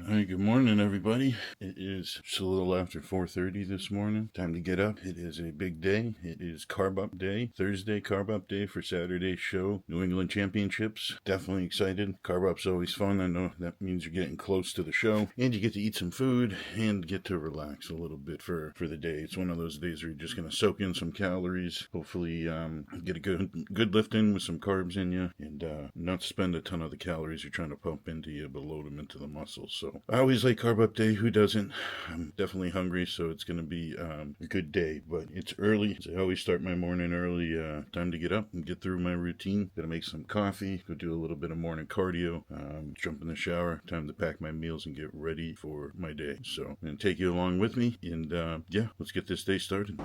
Hi, good morning, everybody. It is just a little after 4:30 this morning. Time to get up. It is a big day. It is Carb-Up Day. Thursday, Carb-Up Day for Saturday's show. New England Championships. Definitely excited. Carb-Up's always fun. I know that means you're getting close to the show. And you get to eat some food and get to relax a little bit for the day. It's one of those days where you're just going to soak in some calories. Hopefully get a good lift in with some carbs in you. And not spend a ton of the calories you're trying to pump into you, but load them into the muscles. So I always like Carb-Up Day. Who doesn't? I'm definitely hungry, so it's going to be a good day. But it's early. So I always start my morning early. Time to get up and get through my routine. Gonna make some coffee. Go do a little bit of morning cardio. Jump in the shower. Time to pack my meals and get ready for my day. So I'm going to take you along with me. And yeah, let's get this day started.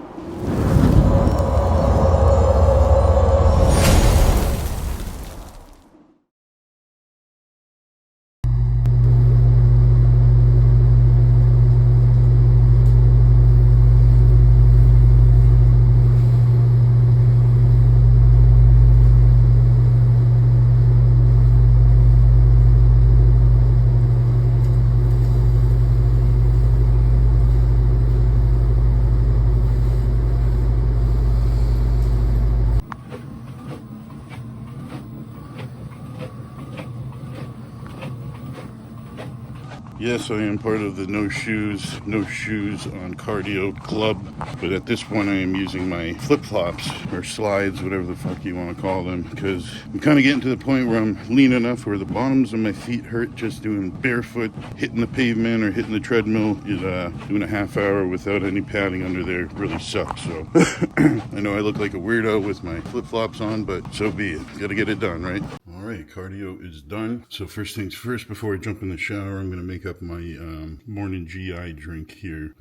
Yes, I am part of the no shoes on cardio club, but at this point I am using my flip-flops or slides, whatever the fuck you want to call them, because I'm kind of getting to the point where I'm lean enough where the bottoms of my feet hurt just doing barefoot, hitting the pavement or hitting the treadmill. Doing a half hour without any padding under there really sucks. So I know I look like a weirdo with my flip-flops on, but so be it. Gotta get it done, right? All right, cardio is done. So first things first, before I jump in the shower, I'm going to make up my morning GI drink here.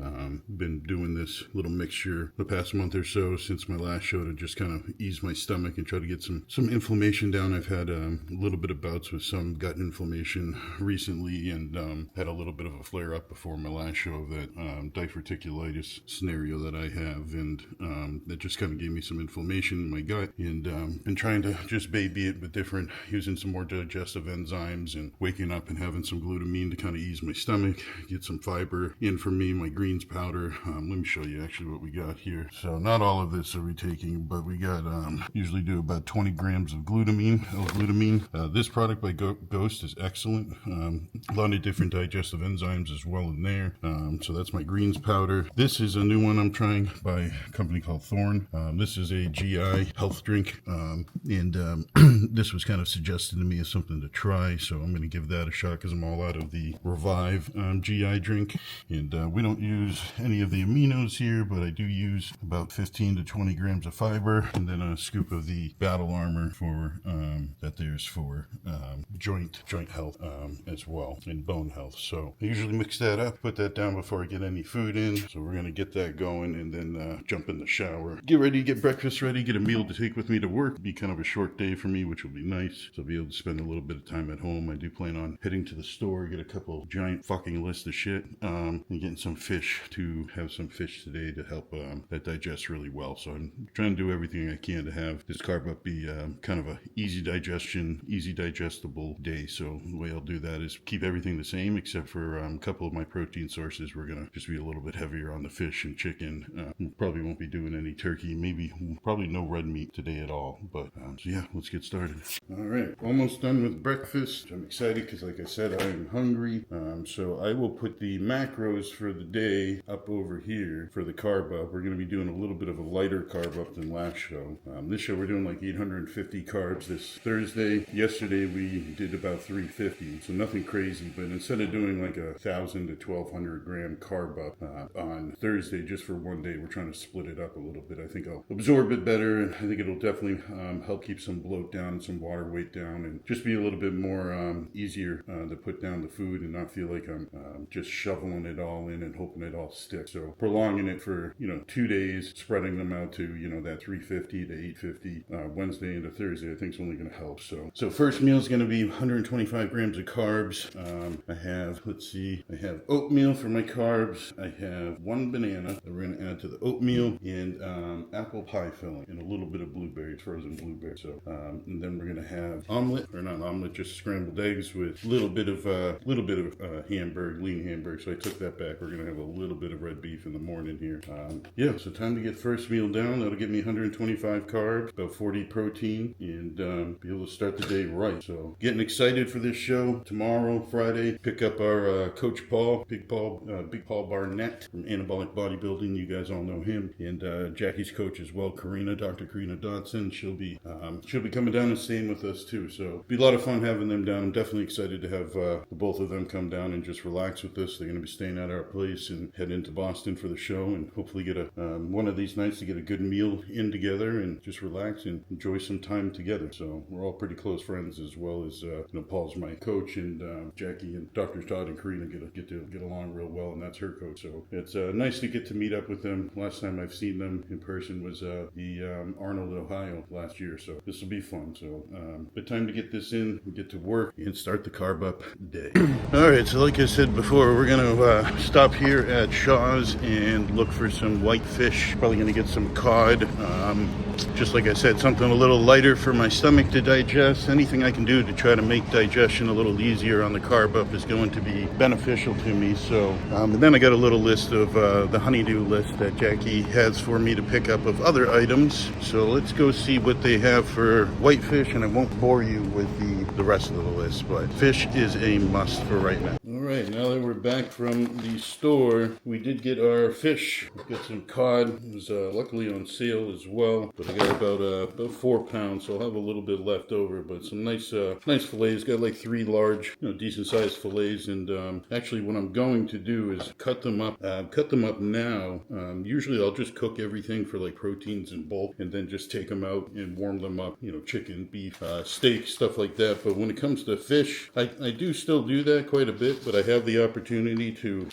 Been doing this little mixture the past month or so since my last show to just kind of ease my stomach and try to get some inflammation down. I've had a little bit of bouts with some gut inflammation recently and had a little bit of a flare up before my last show of that diverticulitis scenario that I have, and that just kind of gave me some inflammation in my gut, and been trying to just baby it with different, using some more digestive enzymes and waking up and having some glutamine to kind of ease my stomach, get some fiber in for me, my greens powder. Let me show you actually what we got here. So not all of this are we taking, but we got usually do about 20 grams of glutamine. This product by Ghost is excellent. A lot of different digestive enzymes as well in there. So that's my greens powder. This is a new one I'm trying by a company called Thorn. This is a GI health drink, and this was kind of suggested to me as something to try, so I'm going to give that a shot because I'm all out of the Revive GI drink. And we don't use any of the aminos here, but I do use about 15 to 20 grams of fiber, and then a scoop of the Battle Armor for that there's for joint health as well, and bone health. So I usually mix that up, put that down before I get any food in. So we're going to get that going and then jump in the shower, get ready, get breakfast ready, get a meal to take with me to work. It'll be kind of a short day for me, which will be nice. So I'll be able to spend a little bit of time at home. I do plan on heading to the store, get a couple giant fucking lists of shit, and getting some fish, to have some fish today to help that digest really well. So I'm trying to do everything I can to have this Carb-Up be kind of a easy digestion, easy digestible day. So the way I'll do that is keep everything the same except for a couple of my protein sources. We're going to just be a little bit heavier on the fish and chicken. Probably won't be doing any turkey, probably no red meat today at all. But so yeah, let's get started. All right, almost done with breakfast. I'm excited because, like I said, I am hungry. So I will put the macros for the day up over here for the Carb-Up. We're going to be doing a little bit of a lighter Carb-Up than last show. This show we're doing like 850 carbs this Thursday. Yesterday we did about 350, so nothing crazy. But instead of doing like 1,000 to 1,200 gram Carb-Up on Thursday just for one day, we're trying to split it up a little bit. I think I'll absorb it better, and I think it'll definitely help keep some bloat down and some water weight down, and just be a little bit more easier to put down the food and not feel like I'm just shoveling it all in and hoping it all sticks. So prolonging it for 2 days, spreading them out to that 350 to 850 Wednesday into Thursday, I think is only going to help. hope so. So first meal is going to be 125 grams of carbs. I have, let's see, I have oatmeal for my carbs. I have one banana that we're going to add to the oatmeal, and apple pie filling, and a little bit of blueberries, frozen blueberries. So, and then we're going to have omelet, or not omelet, just scrambled eggs with a little bit of hamburger, lean hamburger. So I took that back. We're going to have a little bit of red beef in the morning here. Yeah, so time to get first meal down. That'll give me 125 carbs, about 40 protein, and be able to start the day right. So getting excited for this show. Tomorrow, Friday, pick up our Coach Paul, Big Paul Barnett from Anabolic Bodybuilding. You guys all know him, and Jackie's coach as well, Dr. Karina Dodson. She'll be coming down and staying with us too. So it'll be a lot of fun having them down. I'm definitely excited to have the both of them come down and just relax with us. They're going to be staying at our place and head into Boston for the show, and hopefully get one of these nights to get a good meal in together and just relax and enjoy some time together. So we're all pretty close friends, as well as Paul's my coach, and Jackie and Dr. Todd and Karina get along real well, and that's her coach. So it's nice to get to meet up with them. Last time I've seen them in person was the Arnold, Ohio last year. So this will be fun. So but time to get this in, get to work, and start the Carb-Up day. All right, so like I said before, we're gonna stop here at Shaw's and look for some white fish. Probably gonna get some cod. Just like I said, something a little lighter for my stomach to digest. Anything I can do to try to make digestion a little easier on the Carb-Up is going to be beneficial to me. So, and then I got a little list of the honeydew list that Jackie has for me to pick up of other items. So let's go see what they have for whitefish, and I won't bore you with the rest of the list, but fish is a must for right now. All right, now that we're back from the store, we did get our fish. We got some cod. It was luckily on sale as well, but I got about 4 pounds, so I'll have a little bit left over. But some nice fillets. Got like 3 large, decent sized fillets, and actually what I'm going to do is cut them up now. Usually I'll just cook everything for like proteins in bulk, and then just take them out and warm them up. Chicken, beef, steak, stuff like that. But when it comes to fish, I do still do that quite a bit, but I have the opportunity to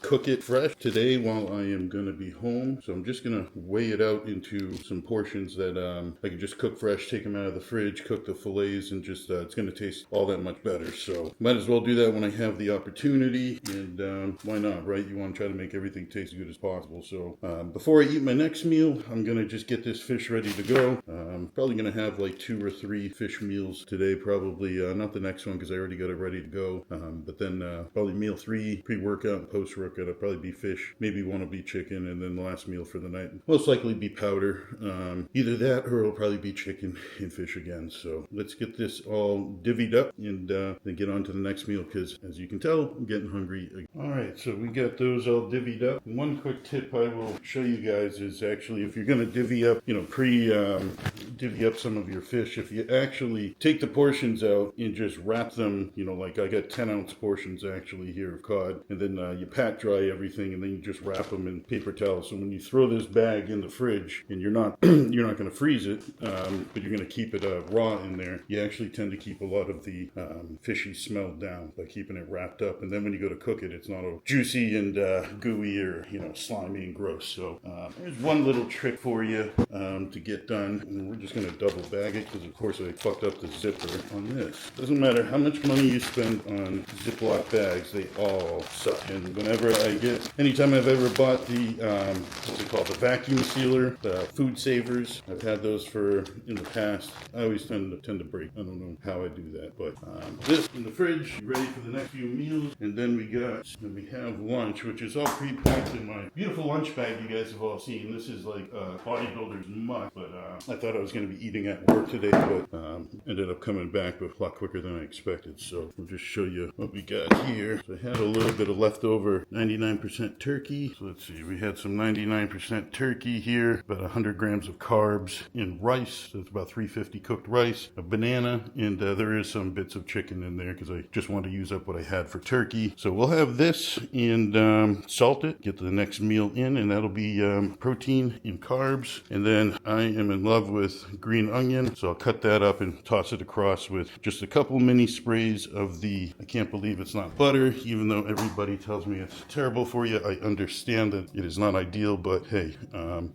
cook it fresh today while I am going to be home. So I'm just going to weigh it out into some portions that I can just cook fresh, take them out of the fridge, cook the fillets, and just it's going to taste all that much better. So might as well do that when I have the opportunity, and why not, right? You want to try to make everything taste as good as possible. So before I eat my next meal, I'm going to just get this fish ready to go. I'm probably going to have like 2 or 3 fish meals today, probably not the next one because I already got it ready to go, but then probably meal 3, pre-workout and post-workout, it'll probably be fish, maybe one will be chicken, and then the last meal for the night most likely be powder. Either that or it'll probably be chicken and fish again. So let's get this all divvied up and then get on to the next meal, because as you can tell, I'm getting hungry again. Alright, so we got those all divvied up. One quick tip I will show you guys is actually, if you're going to divvy up, divvy up some of your fish, if you actually take the portions out and just wrap them, like I got 10-ounce portions actually here of cod, and then you pat dry everything, and then you just wrap them in paper towels. So when you throw this bag in the fridge, and you're not going to freeze it, but you're going to keep it raw in there, you actually tend to keep a lot of the fishy smell down by keeping it wrapped up. And then when you go to cook it, it's not all juicy and gooey or slimy and gross. So there's one little trick for you to get done, and we're just going to double bag it, because of course I fucked up the zipper on this. Doesn't matter how much money you spend on Ziploc bags, they all suck. And anytime I've ever bought the what's it called, the vacuum sealer, the food savers, I've had those in the past. I always tend to break. I don't know how I do that, but this in the fridge, ready for the next few meals. And then we have lunch, which is all pre-packed in my beautiful lunch bag you guys have all seen. This is like bodybuilder's muck, but I thought I was going to be eating at work today, but ended up coming back a lot quicker than I expected. So I'll just show you what we got here. So I had a little bit of leftover 99% turkey. So let's see, we had some 99% turkey here, about 100 grams of carbs in rice. So it's about 350 cooked rice, a banana, and there is some bits of chicken in there because I just want to use up what I had for turkey. So we'll have this and salt it, get to the next meal in, and that'll be protein and carbs. And then I am in love with green onion, so I'll cut that up and toss it across with just a couple mini sprays of I can't believe it's not butter, even though everybody tells me it's terrible for you. I understand that it is not ideal, but hey,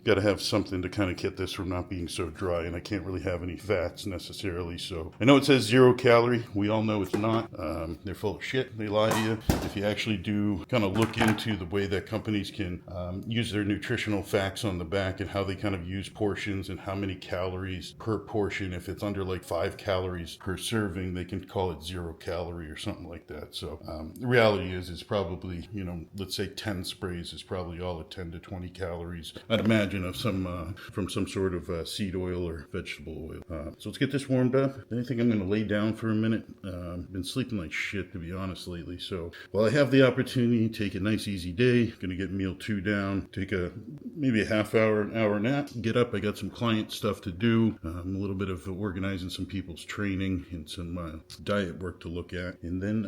gotta have something to kind of get this from not being so dry, and I can't really have any fats necessarily. So I know it says 0 calorie. We all know it's not. They're full of shit. They lie to you. If you actually do kind of look into the way that companies can use their nutritional facts on the back and how they kind of use portions and how many calories per portion, if it's under like 5 calories per serving, they can call it 0 calorie or something like that. So the reality is it's probably, you know, let's say 10 sprays is probably all at 10 to 20 calories, I'd imagine, of some from some sort of seed oil or vegetable oil. So let's get this warmed up. Then I think I'm going to lay down for a minute. Been sleeping like shit, to be honest, lately. So while I have the opportunity, take a nice easy day. Going to get meal 2 down, take maybe a half hour, an hour nap, get up. I got some client stuff to do, a little bit of organizing some people's training and some diet work to look at. And then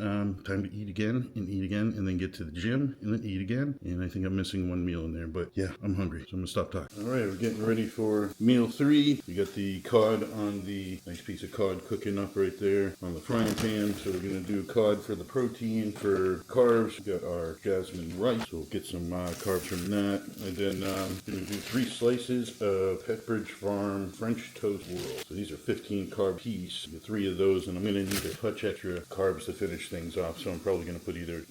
time to eat again, and then get to the gym, and then eat again. And I think I'm missing one meal in there, but yeah, I'm hungry, so I'm gonna stop talking. All right, we're getting ready for meal 3. We got the cod on the, nice piece of cod cooking up right there on the frying pan. So we're gonna do cod for the protein. For carbs, we got our jasmine rice, so we'll get some carbs from that. And then gonna do 3 slices of Pepperidge Farm French toast swirls. So these are 15 carb piece. Get 3 of those, and I'm gonna need a touch extra carbs to finish things off. So I'm probably gonna put either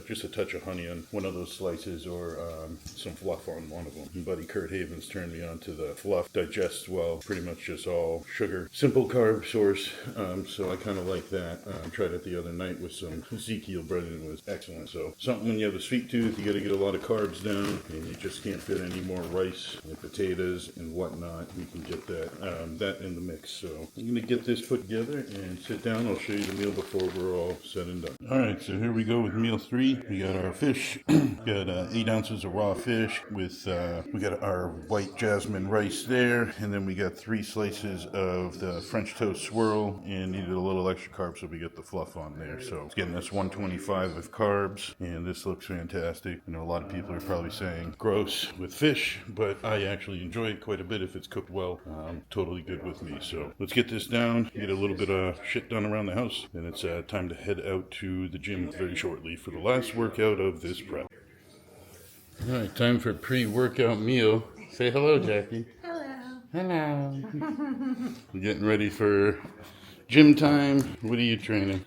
just a touch of honey on one of those slices or some fluff on one of them. My buddy Kurt Havens turned me on to the fluff. Digests well, pretty much just all sugar, simple carb source. So I kind of like that. I tried it the other night with some Ezekiel bread, and it was excellent. So something when you have a sweet tooth, you got to get a lot of carbs down, and you just can't fit any more rice and potatoes and whatnot. You can get that in the mix. So I'm gonna get this put together and sit down. I'll show you the meal before we're all said and done. All right, so here we go with meal 3. We got our fish. Got 8 ounces of raw fish with we got our white jasmine rice there, and then we got 3 slices of the French toast swirl, and needed a little extra carbs, so we get the fluff on there. So it's getting us 125 of carbs, and this looks fantastic. I know a lot of people are probably saying gross with fish, but I actually enjoy it quite a bit if it's cooked well. Totally good with me. So let's get this down, get a little bit of shit done around the house, and it's time to head out to the gym very shortly for the last workout of this prep. All right, time for pre-workout meal. Say hello, Jackie. Hello. Hello. We're getting ready for gym time. What are you training?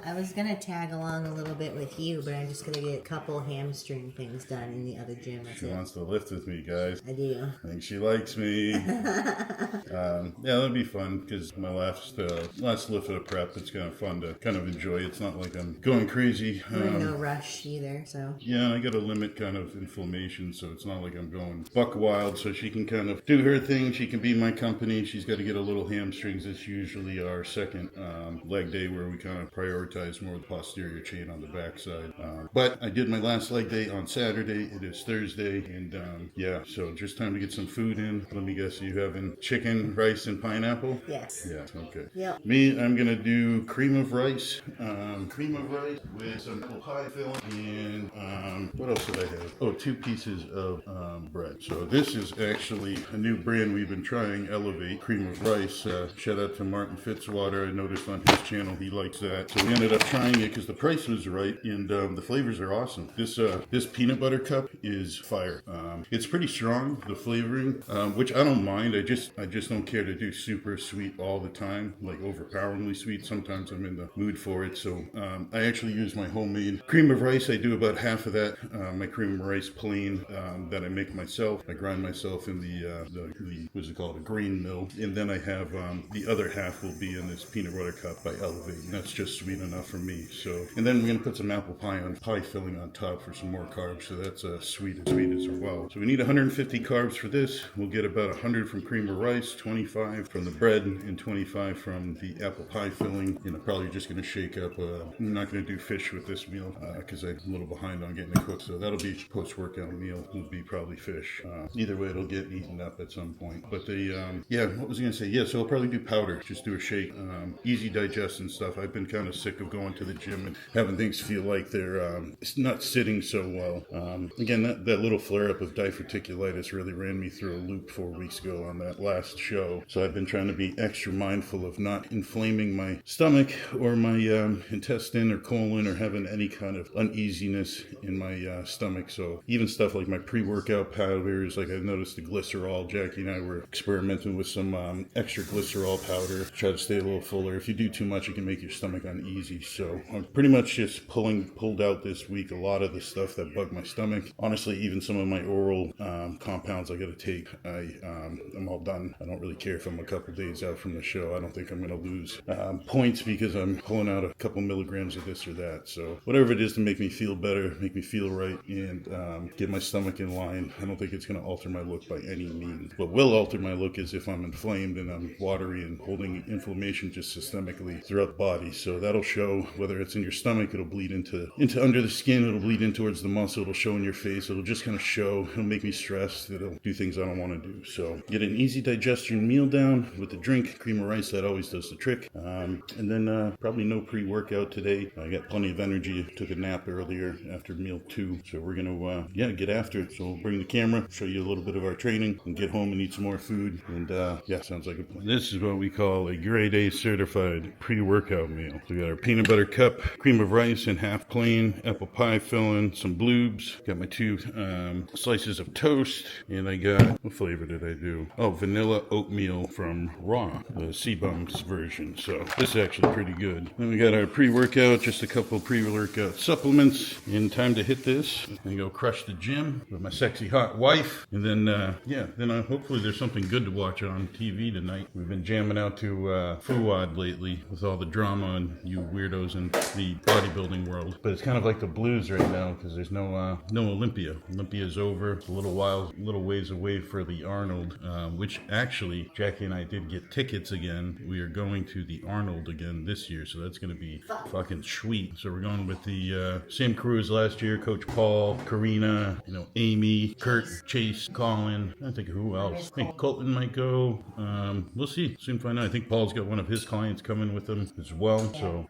I was gonna tag along a little bit with you, but I'm just gonna get a couple hamstring things done in the other gym. She wants to lift with me, guys. I do. I think she likes me. Yeah, that'll be fun because my last lift of the prep, it's kind of fun to kind of enjoy. It's not like I'm going crazy. We're in no rush either, so. Yeah, I got to limit kind of inflammation, so it's not like I'm going buck wild. So she can kind of do her thing. She can be my company. She's got to get a little hamstrings. It's usually our second leg day where we kind of prioritize more the posterior chain on the backside. But I did my last leg day on Saturday. It is Thursday, and yeah, so just time to get some food in. Let me guess, you having chicken, rice, and pineapple? Yes. Yeah, okay. Yep. Me, I'm gonna do cream of rice with some apple pie filling, and what else did I have? Oh, 2 pieces of bread. So this is actually a new brand we've been trying, Elevate Cream of Rice. Shout out to Martin Fitzwater. I noticed on his channel he likes that. So we ended up trying it because the price was right, and the flavors are awesome. This peanut butter cup is fire. It's pretty strong, the flavoring, which I don't mind. I just don't care to do super sweet all the time, like overpoweringly sweet. Sometimes I'm in the mood for it. So I actually use my homemade cream of rice. I do about half of that, my cream of rice plain that I make myself. I grind myself in the what's it called, a grain mill, and then I have the other half will be in this peanut butter cup by Elevate, and that's just sweet enough for me. So, and then we're gonna put some apple pie filling on top for some more carbs. So that's sweet as well. So we need 150 carbs for this. We'll get about 100 from cream of rice, 25 from the bread, and 25 from the apple pie filling. And I'm probably just gonna shake up. I'm not gonna do fish with this meal because I'm a little behind on getting it cooked. So that'll be post-workout meal. Will be probably fish. Either way, it'll get eaten up at some point. But yeah, what was I gonna say? Yeah, so I'll probably do powder. Just do a shake easy digestion stuff. I've been kind of sick of going to the gym and having things feel like they're not sitting so well. Again, that little flare-up of diverticulitis really ran me through a loop 4 weeks ago on that last show. So I've been trying to be extra mindful of not inflaming my stomach or my intestine or colon or having any kind of uneasiness in my stomach. So even stuff like my pre-workout powders, like I've noticed the glycerol, Jackie and I were experimenting with some extra glycerol powder to try to stay a little fuller. If you do too much, it can make your stomach uneasy. So I'm pretty much just pulled out this week a lot of the stuff that bugged my stomach. Honestly, even some of my oral compounds I gotta take, I'm all done. I don't really care if I'm a couple days out from the show. I don't think I'm gonna lose points because I'm pulling out a couple milligrams of this or that. So whatever it is to make me feel better, make me feel right, and get my stomach in line. I don't think it's gonna alter my look by any means. What will alter my look is if I'm inflamed and I'm watery and holding inflammation just systemically throughout the body. So that'll show whether it's in your stomach, it'll bleed into under the skin, it'll bleed in towards the muscle, it'll show in your face, it'll just kind of show, it'll make me stressed, it'll do things I don't want to do. So get an easy digestion meal down with the drink, cream of rice, that always does the trick. And then probably no pre-workout today. I got plenty of energy, took a nap earlier after meal 2. So we're gonna get after it. So we'll bring the camera, show you a little bit of our training, and get home and eat some more food. And sounds like a plan. This is what we call a grade A certified pre-workout meal. So we got our peanut butter cup, cream of rice and half plain, apple pie filling, some bloobs. Got my 2 slices of toast, and I got, what flavor did I do? Oh, vanilla oatmeal from Raw, the C-Bums version. So this is actually pretty good. Then we got our pre-workout, just a couple pre-workout supplements. In time to hit this and go crush the gym with my sexy hot wife. And then hopefully there's something good to watch on TV tonight. We've been jamming out to Fuad lately with all the drama and you weirdos in the bodybuilding world. But it's kind of like the blues right now because there's no Olympia. Olympia's over. It's a little ways away for the Arnold, which actually Jackie and I did get tickets again. We are going to the Arnold again this year, so that's going to be fucking sweet. So we're going with the same crew as last year: Coach Paul, Karina, Amy, Kurt, Chase, Colin. I think who else? I think Colton might go. We'll see. Soon find out. I think Paul's got one of his clients coming with him as well. So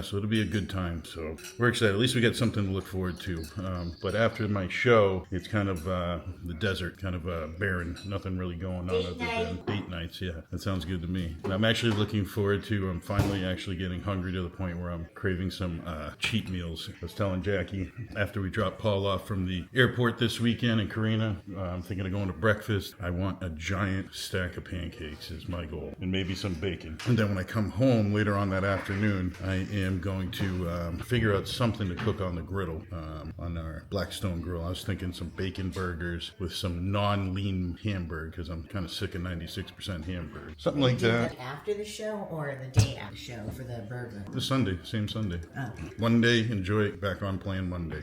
so it'll be a good time. So we're excited. At least we got something to look forward to. But after my show, it's kind of the desert, kind of barren. Nothing really going on other than date nights. Yeah, that sounds good to me. And I'm actually looking forward to finally actually getting hungry to the point where I'm craving some cheat meals. I was telling Jackie after we dropped Paul off from the airport this weekend and Karina, I'm thinking of going to breakfast. I want a giant stack of pancakes is my goal, and maybe some bacon. And then when I come home later on that afternoon, I am going to figure out something to cook on the griddle, on our Blackstone grill. I was thinking some bacon burgers with some non-lean hamburger because I'm kind of sick of 96% hamburger. Something like that. After the show or the day after the show for the burger? The Sunday, same Sunday. Oh. One day, enjoy it, back on plan Monday.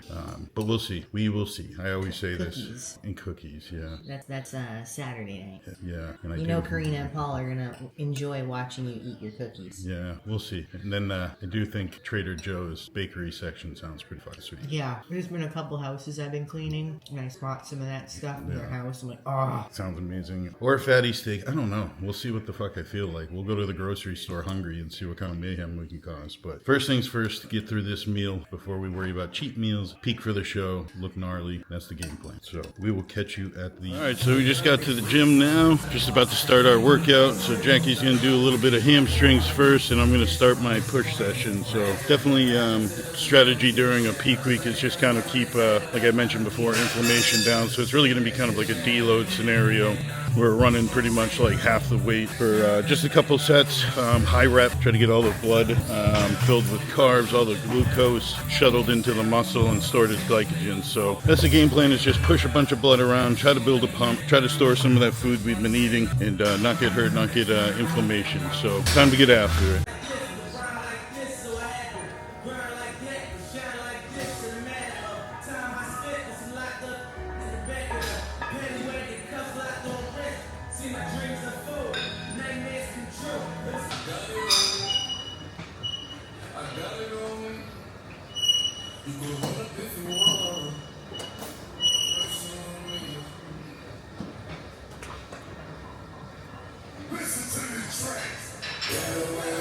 But we'll see. We will see. I always say Cookies. this. And cookies, yeah. That's Saturday night. Yeah. And You know Karina and Paul are gonna enjoy watching you eat your cookies. Yeah, we'll see. And then I do think Trader Joe's bakery section sounds pretty fucking sweet. Yeah, there's been a couple houses I've been cleaning, and I spot some of that stuff in their house. I'm like, oh. Sounds amazing. Or a fatty steak. I don't know. We'll see what the fuck I feel like. We'll go to the grocery store hungry and see what kind of mayhem we can cause. But first things first, get through this meal before we worry about cheat meals. Peak for the show. Look gnarly. That's the game plan. So we will catch you at the... All right, so we just got to the gym now. Just about to start our workout. So Jackie's going to do a little bit of hamstrings first, and I'm going to start my push session. So definitely strategy during a peak week is just kind of keep, like I mentioned before, inflammation down. So it's really going to be kind of like a deload scenario. We're running pretty much like half the weight for just a couple sets, high rep, try to get all the blood filled with carbs, all the glucose shuttled into the muscle and stored as glycogen. So that's the game plan, is just push a bunch of blood around, try to build a pump, try to store some of that food we've been eating and not get hurt, not get inflammation. So time to get after it. Listen to these tracks.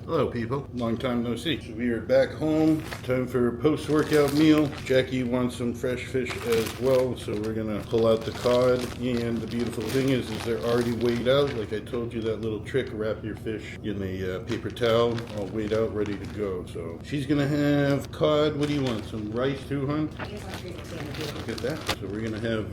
Hello people, long time no see. So we are back home, time for a post-workout meal. Jackie wants some fresh fish as well, so we're gonna pull out the cod. And the beautiful thing is they're already weighed out. Like I told you, that little trick, wrap your fish in a paper towel, all weighed out, ready to go. So she's gonna have cod. What do you want, some rice too, hon? Look at that. So we're gonna have,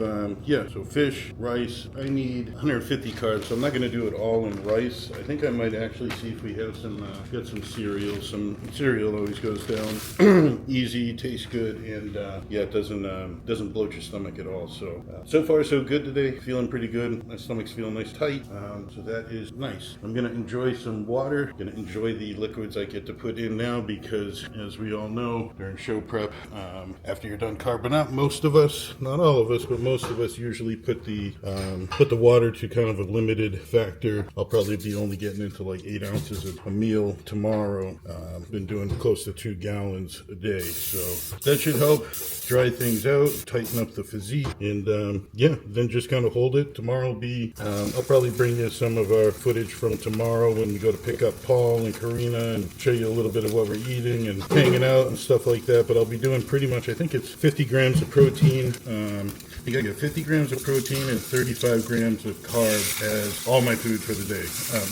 so fish, rice. I need 150 carbs, so I'm not gonna do it all in rice. I think I might actually see if we have some, got some cereal. Some cereal always goes down easy, tastes good, and it doesn't bloat your stomach at all. So so far so good today. Feeling pretty good. My stomach's feeling nice tight. So that is nice. I'm gonna enjoy some water. Gonna enjoy the liquids I get to put in now because, as we all know, during show prep, after you're done carbing up, most of us, not all of us, but most of us usually put the water to kind of a limited factor. I'll probably be only getting into like 8 ounces of a meal tomorrow. Been doing close to 2 gallons a day, so that should help dry things out, tighten up the physique, and then just kind of hold it. Tomorrow will be, I'll probably bring you some of our footage from tomorrow when we go to pick up Paul and Karina and show you a little bit of what we're eating and hanging out and stuff like that. But I'll be doing pretty much, I think it's 50 grams of protein. I think I get 50 grams of protein and 35 grams of carb as all my food for the day.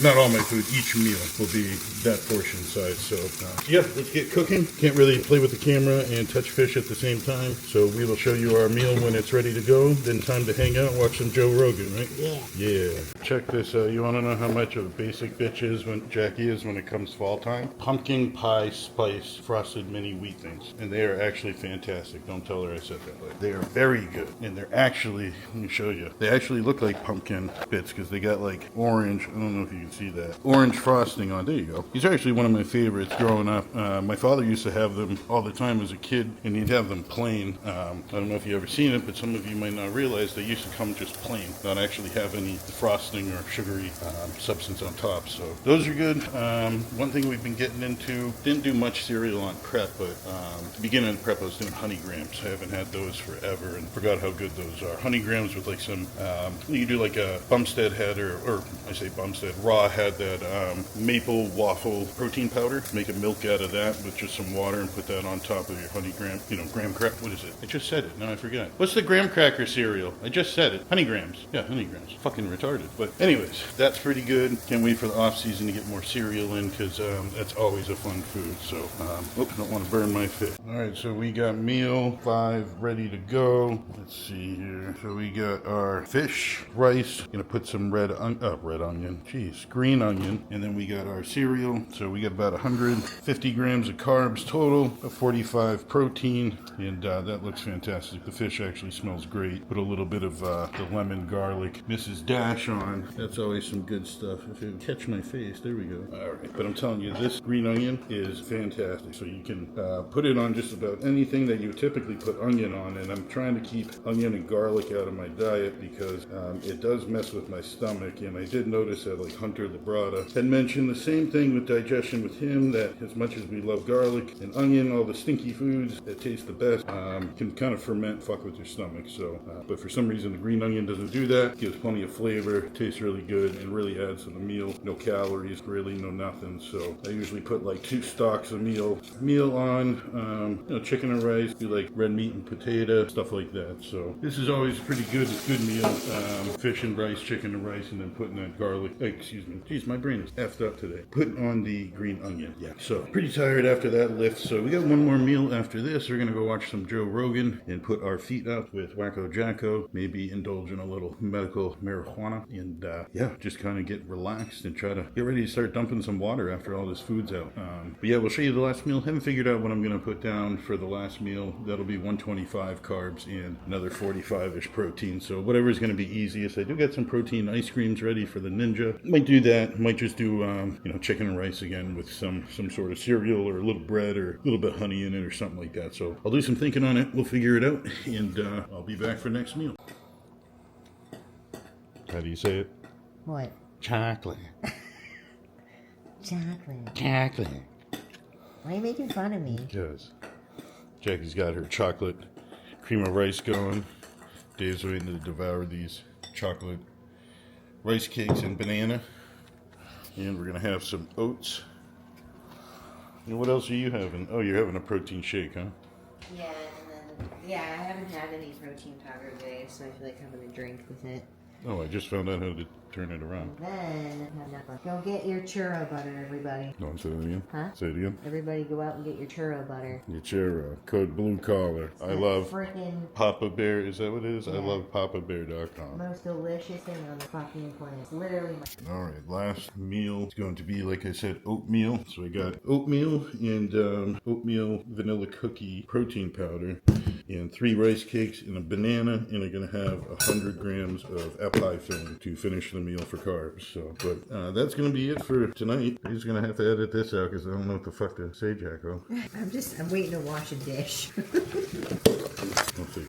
Not all my food, each meal will be that portion size. So let's get cooking. Can't really play with the camera and touch fish at the same time. So we will show you our meal when it's ready to go. Then time to hang out and watch some Joe Rogan, right? Yeah. Check this out. You want to know how much of a basic bitch is when Jackie is when it comes fall time? Pumpkin pie spice frosted mini wheat things. And they are actually fantastic. Don't tell her I said that way. They are very good. And they're actually, let me show you. They actually look like pumpkin bits because they got like orange, I don't know if you can see that, orange frosting on. There you go. These are actually one of my favorites growing up. My father used to have them all the time as a kid, and he'd have them plain. I don't know if you've ever seen it, but some of you might not realize they used to come just plain, not actually have any frosting or sugary substance on top. So those are good. One thing we've been getting into, didn't do much cereal on prep, but at the beginning of prep I was doing honey grams. I haven't had those forever and forgot how good those are. Honey grams with like some, you do like a Bumstead had, or I say Bumstead, Raw had that maple waffle protein powder. Make a milk out of that with just some water and put that on top of your honey graham, graham cracker. What is it? I just said it. Now I forgot. What's the graham cracker cereal? I just said it. Honey grams. Yeah, honey grams. Fucking retarded. But anyways, that's pretty good. Can't wait for the off season to get more cereal in because that's always a fun food. So, don't want to burn my fit. All right, so we got meal 5 ready to go. Let's see here. So we got our fish, rice. Gonna put some red onion. Jeez, green onion. And then we got our cereal. So we got about 150 grams of carbs total, 45 protein, and that looks fantastic. The fish actually smells great. Put a little bit of the lemon garlic Mrs. Dash on. That's always some good stuff. If you catch my face, there we go. All right, but I'm telling you, this green onion is fantastic. So you can put it on just about anything that you typically put onion on, and I'm trying to keep onion and garlic out of my diet because it does mess with my stomach. And I did notice that like Hunter Labrada had mentioned the same thing with digestion with him, that as much as we love garlic and onion, all the stinky foods that taste the best, can kind of ferment, fuck with your stomach. So, but for some reason the green onion doesn't do that. Gives plenty of flavor, tastes really good, and really adds to the meal. No calories, really, no nothing. So I usually put like 2 stalks of meal on, chicken and rice, do like red meat and potato, stuff like that. So this is always a pretty good meal. Fish and rice, chicken and rice, and then putting that garlic, jeez, my brain is effed up today. Putting on on the green onion yet. So pretty tired after that lift. So we got one more meal after this. We're gonna go watch some Joe Rogan and put our feet up with Wacko Jacko. Maybe indulge in a little medical marijuana and yeah, just kind of get relaxed and try to get ready to start dumping some water after all this food's out. But yeah, we'll show you the last meal. Haven't figured out what I'm gonna put down for the last meal. That'll be 125 carbs and another 45-ish protein. So whatever is gonna be easiest. I do got some protein ice creams ready for the Ninja. Might do that. Might just do you know, chicken and rice again with some sort of cereal or a little bread or a little bit of honey in it or something like that. So I'll do some thinking on it. We'll figure it out, and I'll be back for next meal. How do you say it? What? Chocolate. Chocolate. Chocolate. Why are you making fun of me? Because Jackie's got her chocolate cream of rice going. Dave's waiting to devour these chocolate rice cakes and banana. And we're going to have some oats. And what else are you having? Oh, you're having a protein shake, huh? Yeah, and then, yeah, I haven't had any protein powder today, so I feel like having a drink with it. Oh, I just found out how to turn it around. Then, go get your churro butter, everybody. No, say that again. Huh? Say it again. Everybody go out and get your churro butter. Your churro. Code Bluecollar. I love freaking Papa Bear. Is that what it is? Yeah. I love papabear.com. most delicious thing on the fucking planet. It's literally my... All right, last meal is going to be, like I said, oatmeal. So I got oatmeal and oatmeal vanilla cookie protein powder and 3 rice cakes and a banana, and I'm going to have 100 grams of apple pie filling to finish the meal for carbs. So, but that's going to be it for tonight. I'm just going to have to edit this out because I don't know what the fuck to say, Jacko. I'm waiting to wash a dish. Let's see.